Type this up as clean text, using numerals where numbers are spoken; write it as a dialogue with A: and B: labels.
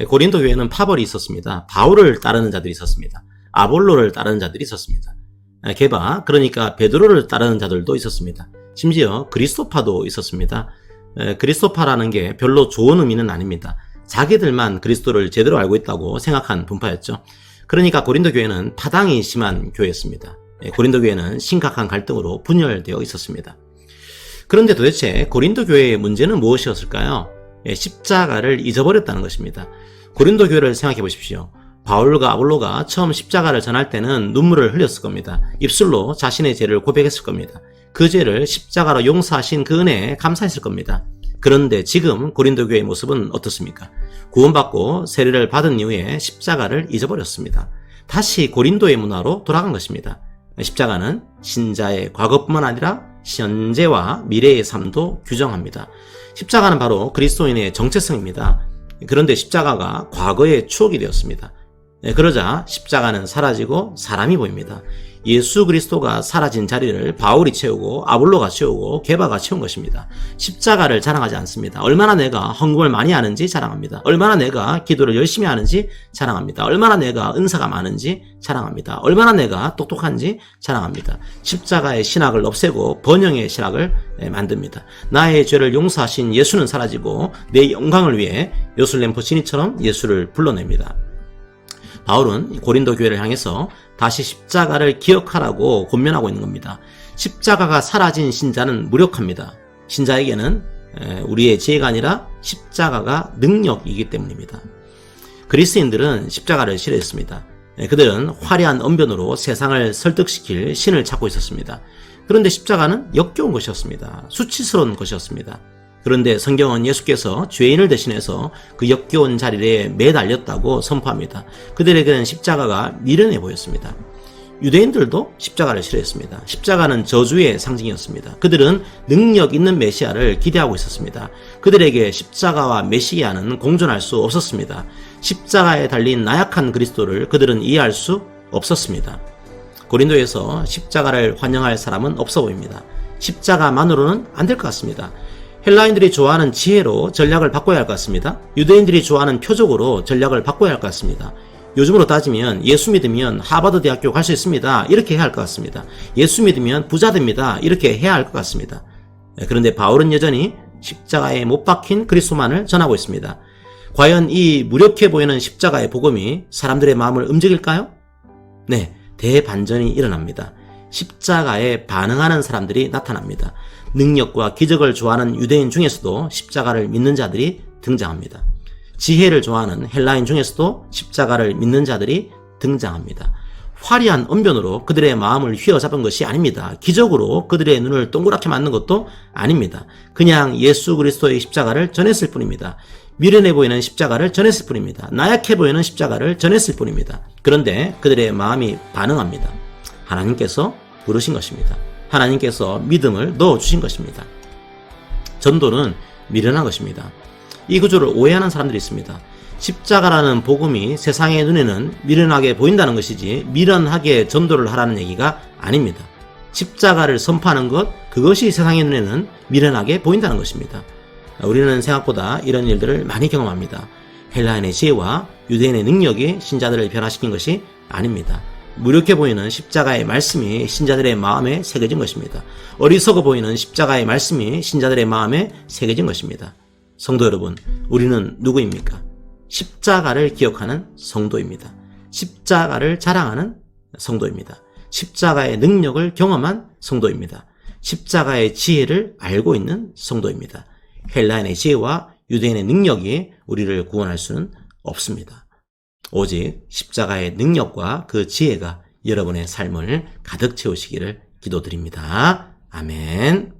A: 고린도 교회는 파벌이 있었습니다. 바울을 따르는 자들이 있었습니다. 아볼로를 따르는 자들이 있었습니다. 게바, 그러니까 베드로를 따르는 자들도 있었습니다. 심지어 그리스도파도 있었습니다. 그리스도파라는 게 별로 좋은 의미는 아닙니다. 자기들만 그리스도를 제대로 알고 있다고 생각한 분파였죠. 그러니까 고린도 교회는 파당이 심한 교회였습니다. 고린도 교회는 심각한 갈등으로 분열되어 있었습니다. 그런데 도대체 고린도 교회의 문제는 무엇이었을까요? 십자가를 잊어버렸다는 것입니다. 고린도 교회를 생각해 보십시오. 바울과 아볼로가 처음 십자가를 전할 때는 눈물을 흘렸을 겁니다. 입술로 자신의 죄를 고백했을 겁니다. 그 죄를 십자가로 용서하신 그 은혜에 감사했을 겁니다. 그런데 지금 고린도 교회의 모습은 어떻습니까? 구원받고 세례를 받은 이후에 십자가를 잊어버렸습니다. 다시 고린도의 문화로 돌아간 것입니다. 십자가는 신자의 과거뿐만 아니라 현재와 미래의 삶도 규정합니다. 십자가는 바로 그리스도인의 정체성입니다. 그런데 십자가가 과거의 추억이 되었습니다. 그러자 십자가는 사라지고 사람이 보입니다. 예수 그리스도가 사라진 자리를 바울이 채우고 아볼로가 채우고 게바가 채운 것입니다. 십자가를 자랑하지 않습니다. 얼마나 내가 헌금을 많이 하는지 자랑합니다. 얼마나 내가 기도를 열심히 하는지 자랑합니다. 얼마나 내가 은사가 많은지 자랑합니다. 얼마나 내가 똑똑한지 자랑합니다. 십자가의 신학을 없애고 번영의 신학을 만듭니다. 나의 죄를 용서하신 예수는 사라지고 내 영광을 위해 예루살렘 포치니처럼 예수를 불러냅니다. 바울은 고린도 교회를 향해서 다시 십자가를 기억하라고 권면하고 있는 겁니다. 십자가가 사라진 신자는 무력합니다. 신자에게는 우리의 지혜가 아니라 십자가가 능력이기 때문입니다. 그리스인들은 십자가를 싫어했습니다. 그들은 화려한 언변으로 세상을 설득시킬 신을 찾고 있었습니다. 그런데 십자가는 역겨운 것이었습니다. 수치스러운 것이었습니다. 그런데 성경은 예수께서 죄인을 대신해서 그 역겨운 자리에 매달렸다고 선포합니다. 그들에게는 십자가가 미련해 보였습니다. 유대인들도 십자가를 싫어했습니다. 십자가는 저주의 상징이었습니다. 그들은 능력 있는 메시아를 기대하고 있었습니다. 그들에게 십자가와 메시아는 공존할 수 없었습니다. 십자가에 달린 나약한 그리스도를 그들은 이해할 수 없었습니다. 고린도에서 십자가를 환영할 사람은 없어 보입니다. 십자가만으로는 안 될 것 같습니다. 헬라인들이 좋아하는 지혜로 전략을 바꿔야 할 것 같습니다. 유대인들이 좋아하는 표적으로 전략을 바꿔야 할 것 같습니다. 요즘으로 따지면 예수 믿으면 하버드 대학교 갈 수 있습니다. 이렇게 해야 할 것 같습니다. 예수 믿으면 부자 됩니다. 이렇게 해야 할 것 같습니다. 그런데 바울은 여전히 십자가에 못 박힌 그리스도만을 전하고 있습니다. 과연 이 무력해 보이는 십자가의 복음이 사람들의 마음을 움직일까요? 네, 대반전이 일어납니다. 십자가에 반응하는 사람들이 나타납니다. 능력과 기적을 좋아하는 유대인 중에서도 십자가를 믿는 자들이 등장합니다. 지혜를 좋아하는 헬라인 중에서도 십자가를 믿는 자들이 등장합니다. 화려한 언변으로 그들의 마음을 휘어잡은 것이 아닙니다. 기적으로 그들의 눈을 동그랗게 만든 것도 아닙니다. 그냥 예수 그리스도의 십자가를 전했을 뿐입니다. 미련해 보이는 십자가를 전했을 뿐입니다. 나약해 보이는 십자가를 전했을 뿐입니다. 그런데 그들의 마음이 반응합니다. 하나님께서 부르신 것입니다. 하나님께서 믿음을 넣어주신 것입니다. 전도는 미련한 것입니다. 이 구조를 오해하는 사람들이 있습니다. 십자가라는 복음이 세상의 눈에는 미련하게 보인다는 것이지 미련하게 전도를 하라는 얘기가 아닙니다. 십자가를 선포하는 것, 그것이 세상의 눈에는 미련하게 보인다는 것입니다. 우리는 생각보다 이런 일들을 많이 경험합니다. 헬라인의 지혜와 유대인의 능력이 신자들을 변화시킨 것이 아닙니다. 무력해 보이는 십자가의 말씀이 신자들의 마음에 새겨진 것입니다. 어리석어 보이는 십자가의 말씀이 신자들의 마음에 새겨진 것입니다. 성도 여러분, 우리는 누구입니까? 십자가를 기억하는 성도입니다. 십자가를 자랑하는 성도입니다. 십자가의 능력을 경험한 성도입니다. 십자가의 지혜를 알고 있는 성도입니다. 헬라인의 지혜와 유대인의 능력이 우리를 구원할 수는 없습니다. 오직 십자가의 능력과 그 지혜가 여러분의 삶을 가득 채우시기를 기도드립니다. 아멘.